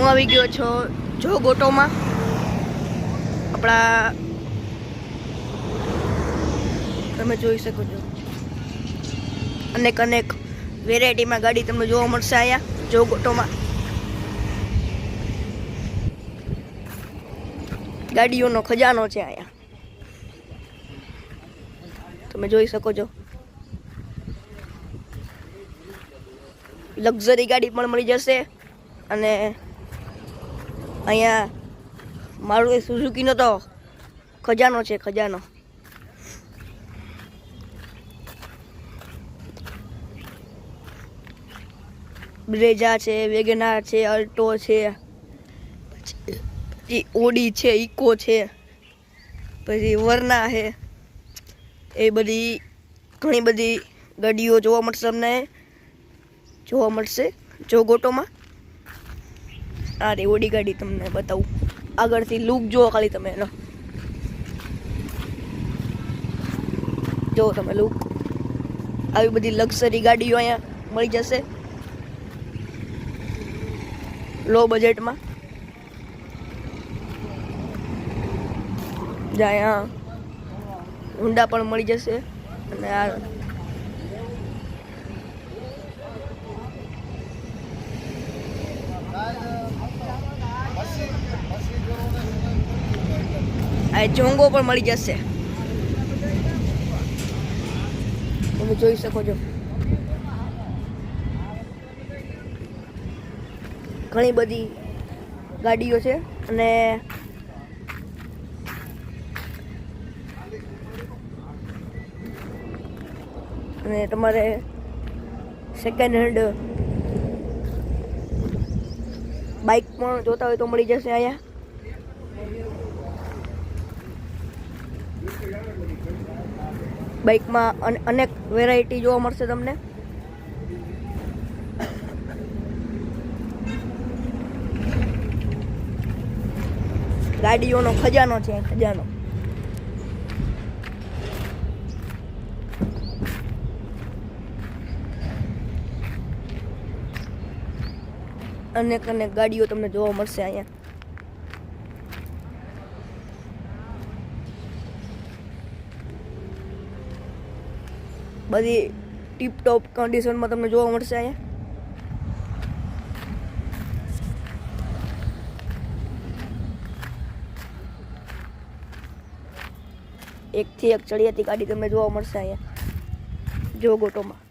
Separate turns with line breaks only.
હું આવી ગયો છો જોગોટોમાં. આપણા તમે જોઈ શકો છો અનેક અનેક વેરાયટીમાં ગાડી તમને જોવા મળશે અહીંયા જોગોટોમાં. ગાડીઓનો ખજાનો છે અહીંયા, તમે જોઈ શકો છો. લક્ઝરી ગાડી પણ મળી જશે. અને અહીંયા મારુતિ સુઝુકીનો તો ખજાનો છે, ખજાનો. બ્રેઝા છે, વેગનાર છે, અલ્ટો છે, પછી ઓડી છે, ઇકો છે, પછી વર્ના છે. એ બધી ઘણી બધી ગાડીઓ જોવા મળશે જોગોટોમાં. આ રે ઓડી ગાડી તમને બતાવું, આગળથી લુક જુઓ ખાલી તમે એનો. જો તમે લુક, આવી બધી લક્ઝરી ગાડીઓ અહીંયા મળી જશે લો બજેટમાં. જ્યાં હુંડા પણ મળી જશે. અને આ જોંગો પણ મળી જશે, તમે જોઈ શકો છો. ઘણી બધી ગાડીઓ છે. અને તમારે સેકન્ડ હેન્ડ બાઇક પણ જોતા હોય તો મળી જશે અહીંયા. બાઇકમાં અનેક વેરાયટી જોવા મળશે તમને. ગાડીઓનો ખજાનો છે, ખજાનો. અનેક અનેક ગાડીઓ તમને જોવા મળશે અહીંયા. બધી ટીપ ટોપ કન્ડિશનમાં તમને જોવા મળશે અહીંયા. એકથી એક ચડિયાતી ગાડી તમને જોવા મળશે અહીંયા જોગોટોમાં.